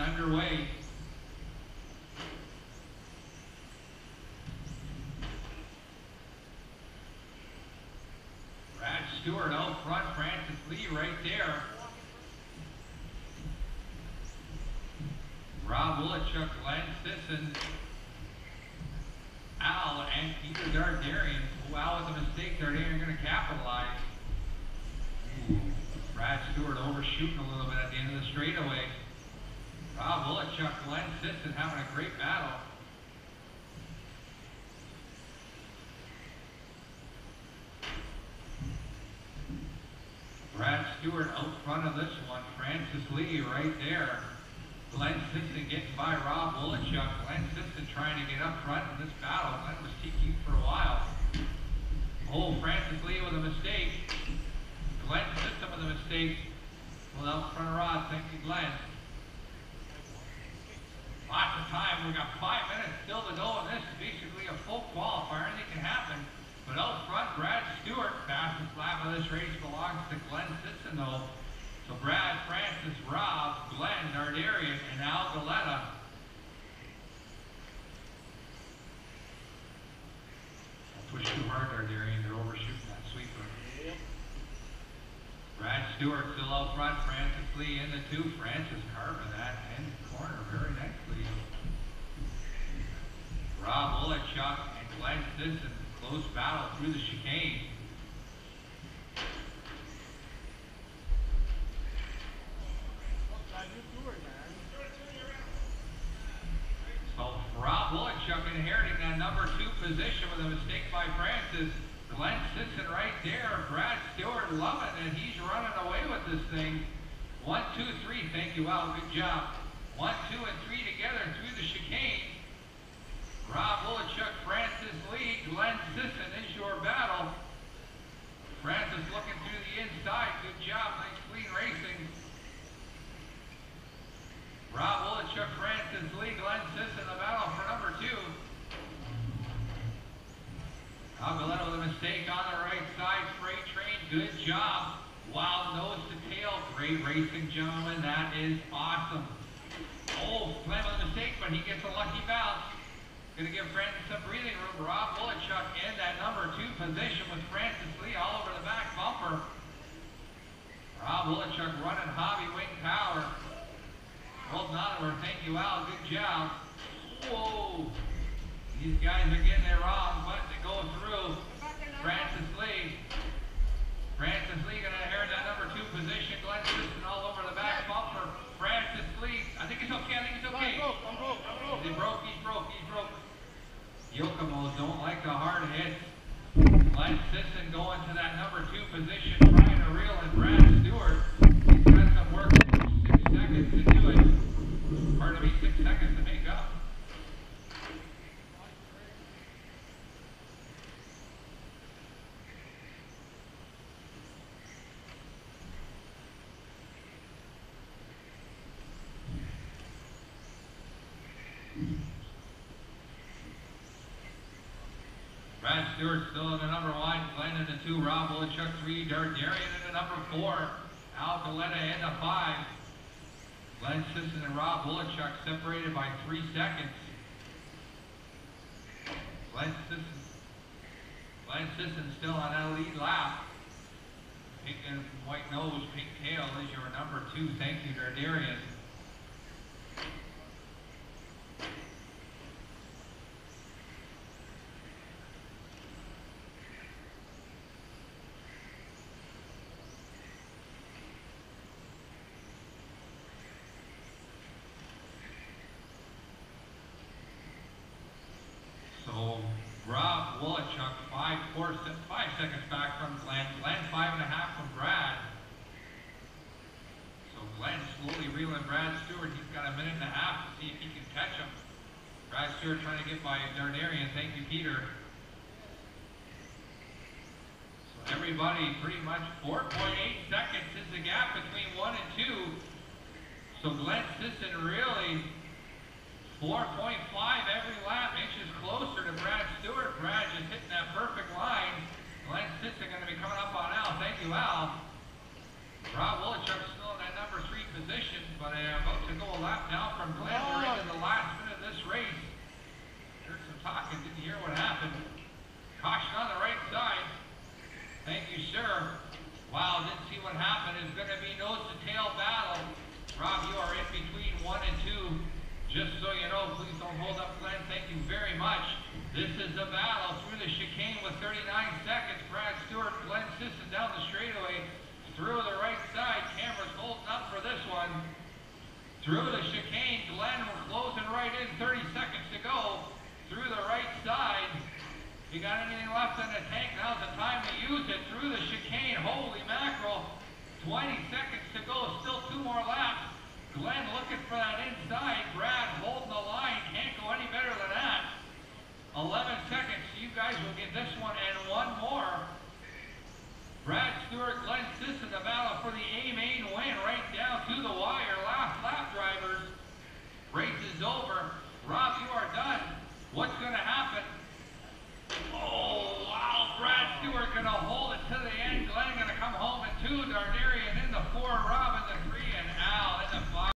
underway. Brad Stewart out front, Francis Lee right there. Rob Wolichuk, Glenn Sisson, Al, and Peter Dardarian. Oh, Al with a mistake. Dardarian going to capitalize. Ooh, Brad Stewart overshooting a little bit at the end of the straightaway. Rob Wolichuk, Glenn Sisson having a great battle. Brad Stewart out front of this one. Francis Lee right there. Glenn Sisson getting by Rob Wolichuk. Glenn Sisson trying to get up front in this battle. Glenn was TQ'd for a while. Oh, Francis Lee with a mistake. Glenn Sisson with a mistake. Well, out front of Rod. Thank you, Glenn. Lots of time. We got 5 minutes still to go in this. Basically a full qualifier. Anything can happen. But out front, Brad Stewart. Fastest lap of this race belongs to Glenn Sisson, though. So Brad, Francis, Rob, Glenn, Dardarian, and Al Galetta. Don't push too hard, Dardarian. They're overshooting that sweeper. Yep. Brad Stewart still out front. Francis Lee in the two. Francis carving that end corner very nicely. Rob Wolichuk and Glenn Sisson. Close battle through the chicane. So Rob Wolichuk inheriting that number 2 position with a mistake by Francis. Glenn Sisson right there. Brad Stewart loving it. He's running away with this thing. 1, 2, 3. Thank you, Al. Good job. 1, 2, and 3 together through the chicane. Rob Wolichuk, Francis Lee, Glenn Sisson is your battle. Francis looking through the inside. Good job. Nice clean racing. Rob Wolichuk, Francis Lee, Glenn Sisson, the battle for number 2. Al Galetta with a mistake on the right side. Freight train, good job. Wild nose to tail. Great racing, gentlemen. That is awesome. Oh, Glenn with a mistake, but he gets a lucky bounce. Going to give Francis some breathing room. Rob Wolichuk in that number 2 position with Francis Lee all over the back bumper. Rob Wolichuk running hobby wing power. Holding on to her. Thank you, Al. Good job. Whoa. These guys are getting it wrong, but they go through. Francis Lee. Francis Lee going to inherit that number 2 position. Glenn Sisson all over the back bumper. Francis Lee. I think it's okay. I'm broke. He's broke. Yokomos don't like the hard hits. Glenn Sisson going to that number 2 position, trying to reel in Brad Stewart. He's got some work. 6 seconds to do it. Pardon me, 6 seconds to make up. Brad Stewart still in the number 1, Glenn in the 2, Rob Wolichuk 3, Dardarian in the number 4, Al Galetta in the 5. Glenn Sisson and Rob Wolichuk separated by 3 seconds. Glenn Sisson still on that lead lap. Pink and white nose, pink tail is your number 2. Thank you, Dardarian. So Rob Wolichuk, 5 seconds back from Glenn. Glenn 5.5 from Brad. So Glenn slowly reeling Brad Stewart. He's got a minute and a half to see if he can catch him. Brad Stewart trying to get by Dardarian. Thank you, Peter. So everybody pretty much 4.8 seconds is the gap between 1 and 2. So Glenn Sisson really 4.5 every lap, inches closer to Brad Stewart. Brad just hitting that perfect line. Glenn Sisson going to be coming up on Al. Thank you, Al. Rob Wolichuk still in that number 3 position, but about to go a lap down with 39 seconds. Brad Stewart, Glenn Sisson down the straightaway. Through the right side. Cameron's holding up for this one. Through the chicane. Glenn closing right in. 30 seconds to go. Through the right side. You got anything left in the tank? Now's the time to use it. Through the chicane. Holy mackerel. 20 seconds to go. Still 2 more laps. Glenn looking for that inside. Brad holding the line. Can't go any better than that. 11 seconds. You guys will get this one